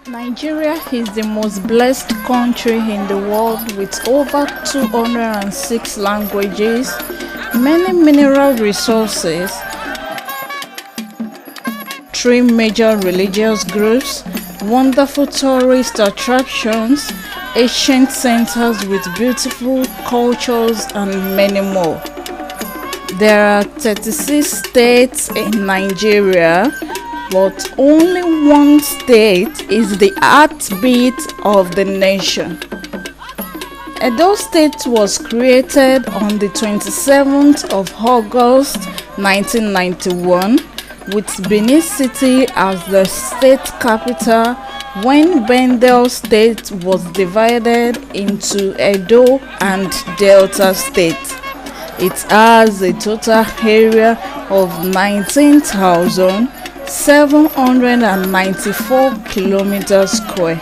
Nigeria is the most blessed country in the world with over 206 languages, many mineral resources, 3 major religious groups, wonderful tourist attractions, ancient centers with beautiful cultures, and many more. There are 36 states in Nigeria, but only one state is the heartbeat of the nation. Edo State was created on the 27th of August 1991 with Benin City as the state capital when Bendel State was divided into Edo and Delta State. It has a total area of 19,794 kilometers square.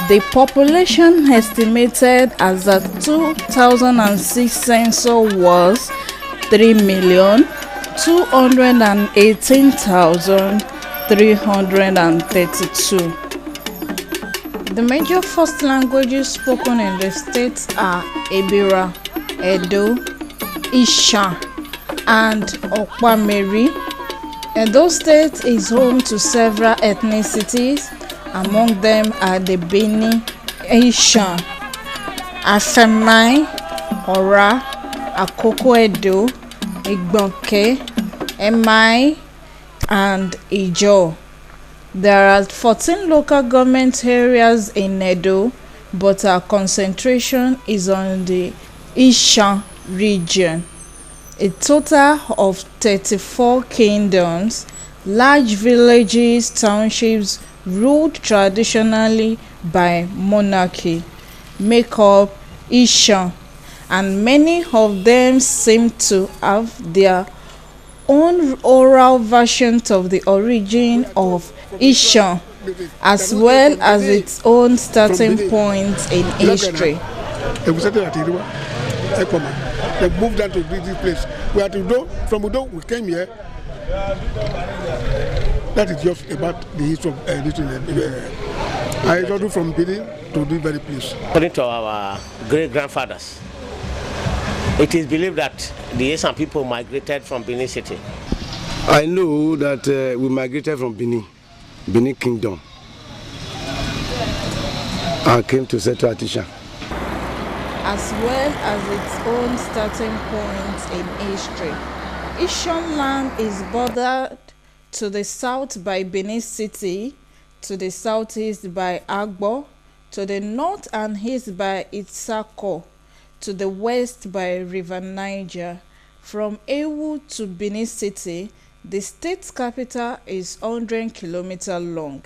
The population estimated as the 2006 census was 3,218,332. The major first languages spoken in the states are Ebira, Edo, Isha, and Okwameri. Edo State is home to several ethnicities. Among them are the Beni, Isha, Asemai, Ora, Akoko Edo, Igbonke, Emai, and Ijo. There are 14 local government areas in Edo, but our concentration is on the Isha region. A total of 34 kingdoms, large villages, townships ruled traditionally by monarchy make up Isha, and many of them seem to have their own oral versions of the origin of Isha, as well as its own starting point in history. They moved down to this place. We are to Udo. From Udo, we came here. That is just about the history of this. I traveled from Benin to this very place. According to our great-grandfathers, it is believed that the Esan people migrated from Benin City. I know that we migrated from Benin Kingdom. I came to settle at Isha, as well as its own starting point in history. Ishan land is bordered to the south by Benin City, to the southeast by Agbo, to the north and east by Itsako, to the west by River Niger. From Ewu to Benin City, the state capital is 100 kilometers long.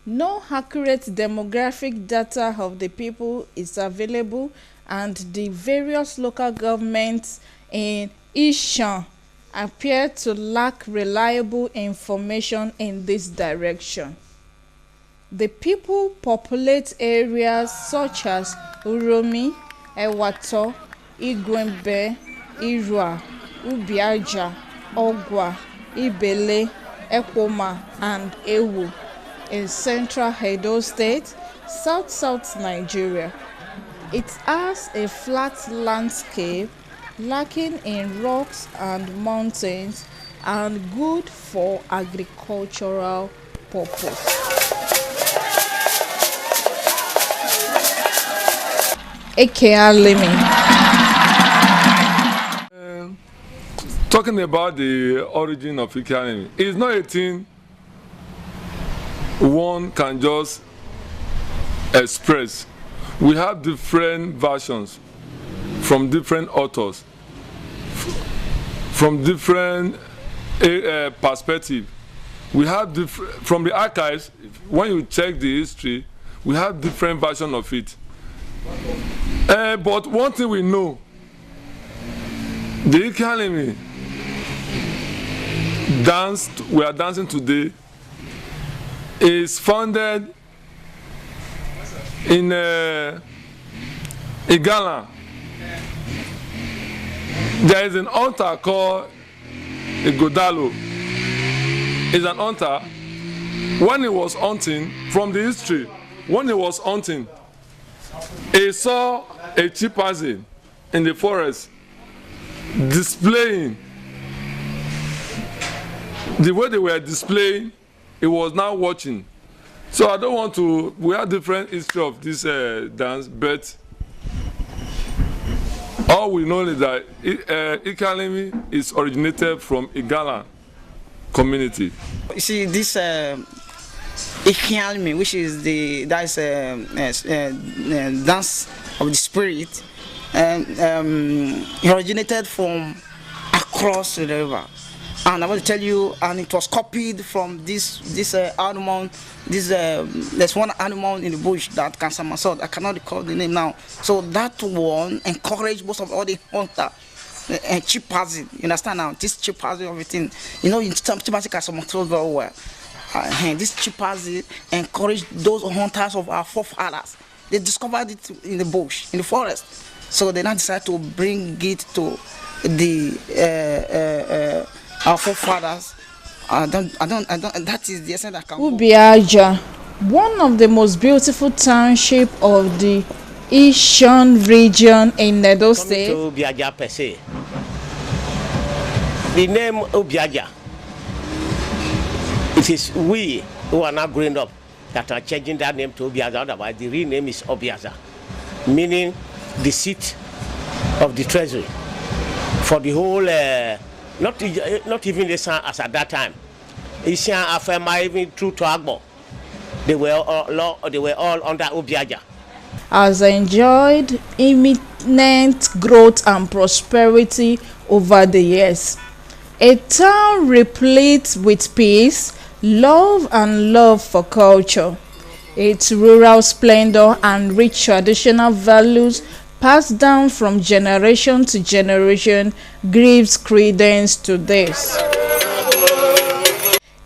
No accurate demographic data of the people is available, and the various local governments in Ishan appear to lack reliable information in this direction. The people populate areas such as Uromi, Ewato, Igwembe, Irua, Ubiaja, Ogwa, Ibele, Ekoma, and Ewu in central Edo State, south Nigeria. It has a flat landscape lacking in rocks and mountains and good for agricultural purpose. Ekhien Alimi. Talking about the origin of Ekhien Alimi, it's not a thing one can just express. We have different versions from different authors, from different perspectives. We have from the archives. When you check the history, we have different versions of it. But one thing we know, the Ekhien Alimi dance we are dancing today is founded in Igala. There is an altar called Igodalo. It's an altar when he was hunting, from the history, when he was hunting, he saw a chimpanzee in the forest displaying. The way they were displaying, he was now watching. So I don't want to, we have different history of this dance, but all we know is that Ekhien Alimi is originated from Igala community. You see, this Ekhien Alimi, which is the dance of the spirit, it originated from across the river. And I want to tell you, and it was copied from this animal. There's one animal in the bush that can somersault. I cannot recall the name now. So that one encouraged most of all the hunter chimpanzee. You understand now? This chimpanzee, everything. You know, some chimpanzee can somersault very well. This chimpanzee encouraged those hunters of our forefathers. They discovered it in the bush, in the forest. So they now decided to bring it to the our forefathers. That is the essence I can. Ubiaja, one of the most beautiful townships of the Eastern region in Edo State. To Ubiaja per se. The name Ubiaja, it is we who are now growing up that are changing that name to Ubiaja. Otherwise, the real name is Obiaza, meaning the seat of the treasury for the whole. Not even the San as at that time. Ekhien Afema, even through to Agbo, they were all under Ubiaja. Has enjoyed imminent growth and prosperity over the years. A town replete with peace, love for culture. Its rural splendor and rich traditional values passed down from generation to generation gives credence to this.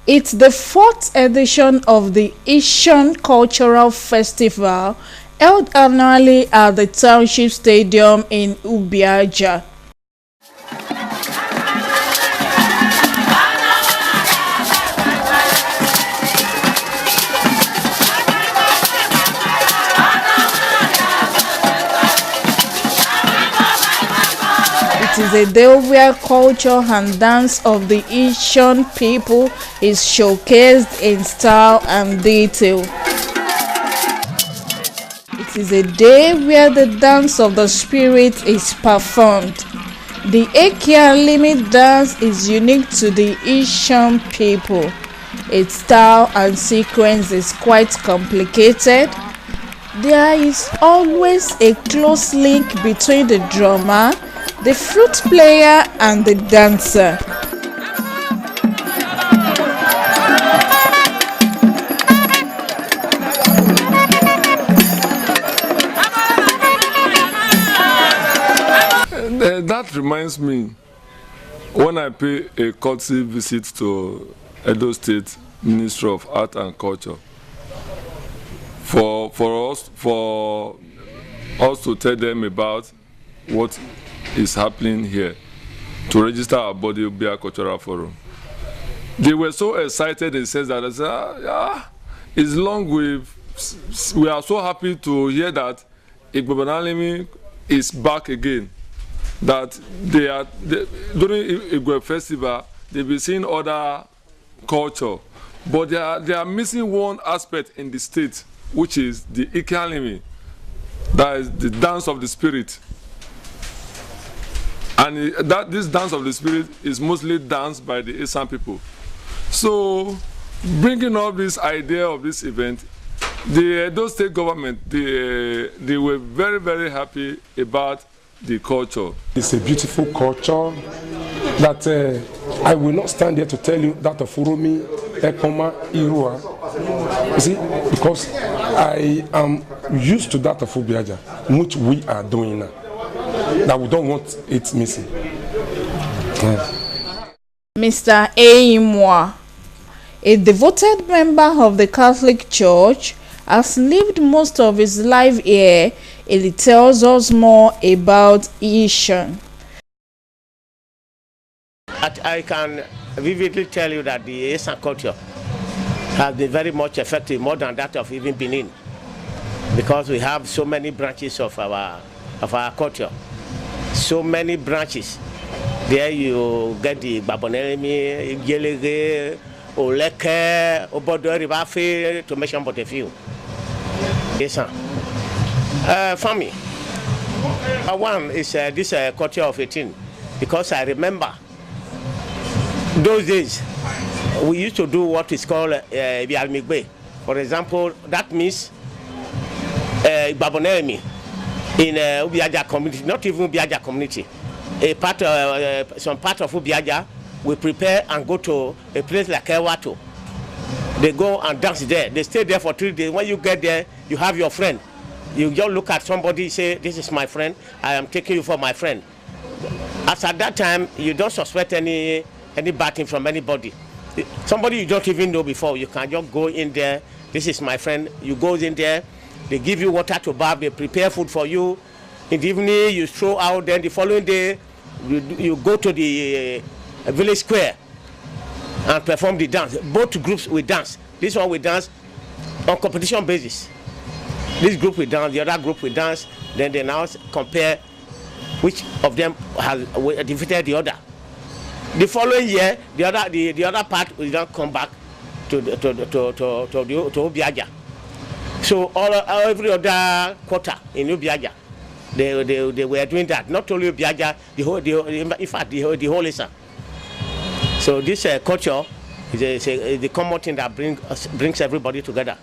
It's the 4th edition of the Asian Cultural Festival held annually at the Township Stadium in Ubiaja. It is a day where culture and dance of the Asian people is showcased in style and detail. It is a day where the dance of the spirit is performed. The Ekhien Alimi dance is unique to the Asian people. Its style and sequence is quite complicated. There is always a close link between the drummer, the flute player and the dancer. That reminds me, when I pay a courtesy visit to Edo State Ministry of Art and Culture, for us to tell them about what is happening here, to register our body Ubia Cultural Forum. They were so excited. They said that, it's long we are so happy to hear that Ekhien Alimi is back again. That during Igwe festival, they've been seeing other culture, but they are missing one aspect in the state, which is the Ekhien Alimi, that is the dance of the spirit. And this dance of the spirit is mostly danced by the Asian people. So, bringing up this idea of this event, the Edo State government, they were very, very happy about the culture. It's a beautiful culture that I will not stand here to tell you that of Uromi, Ekoma, Irua. You see, because I am used to that of Ubiaja, which we are doing now. That we don't want it missing. Yeah. Mr. Eimwa, a devoted member of the Catholic Church, has lived most of his life here, and he tells us more about Asian. I can vividly tell you that the Asian culture has been very much effective, more than that of even Benin, because we have so many branches of our culture, so many branches. There you get the Ekhien Alimi, Gelege, Oleke, Obodo, Ribafe, to mention but a few. Yes, sir. For me, one is this culture of 18, because I remember those days we used to do what is called Bialmigbe. For example, that means Ekhien Alimi in Ubiaja community, not even Ubiaja community. Some part of Ubiaja, we prepare and go to a place like Ewato. They go and dance there. They stay there for 3 days. When you get there, you have your friend. You just look at somebody, say, "This is my friend. I am taking you for my friend." As at that time, you don't suspect any bad thing from anybody. Somebody you don't even know before, you can just go in there. "This is my friend." You go in there. They give you water to bath. They prepare food for you. In the evening, you throw out. Then the following day, you go to the village square and perform the dance. Both groups will dance. This one will dance on competition basis. This group will dance, the other group will dance. Then they now compare which of them has defeated the other. The following year, the other part will now come back to Ubiaja. So every other quarter in Ubiaja, they were doing that. Not only Ubiaja, the whole Issa. So this culture is the common thing that brings everybody together.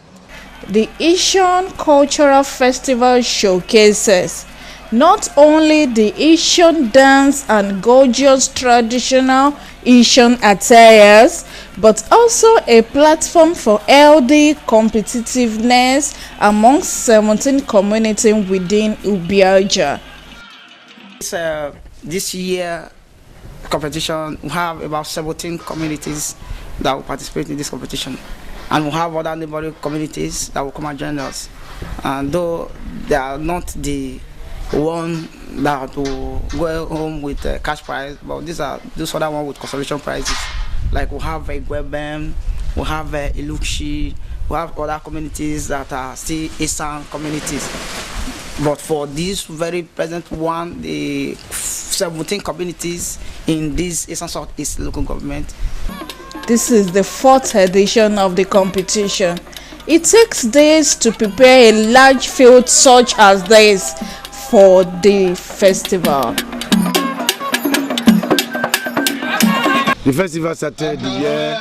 The Ekhien Cultural Festival showcases not only the Ekhien dance and gorgeous traditional Ekhien attires, but also a platform for healthy competitiveness amongst 17 communities within Ubiaja. This year competition, we have about 17 communities that will participate in this competition, and we have other neighboring communities that will come and join us. And though they are not the one that will go home with cash prize, but these are those other ones with consolation prizes. Like we have Gwebem, we have Ilukshi, we have other communities that are still Eastern communities. But for this very present one, the 17 communities in this Eastern Southeast local government. This is the 4th edition of the competition. It takes days to prepare a large field such as this for the festival. The festival started the year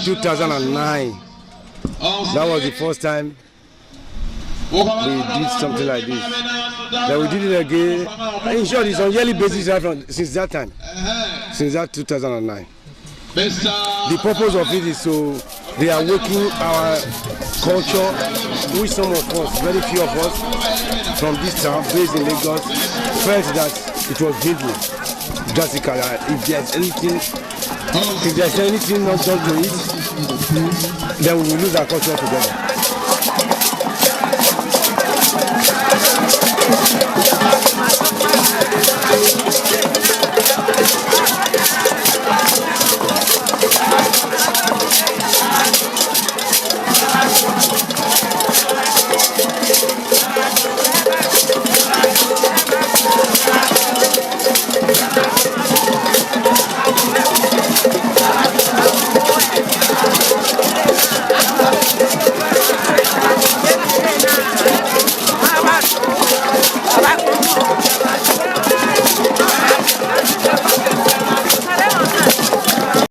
2009. That was the first time we did something like this. Then we did it again. In short, it's on yearly basis right from since that time, since that 2009. The purpose of it is so they are working our culture, which some of us, very few of us from this town based in Lagos, felt that it was hindering drastically. If there's anything not done to it, then we will lose our culture together.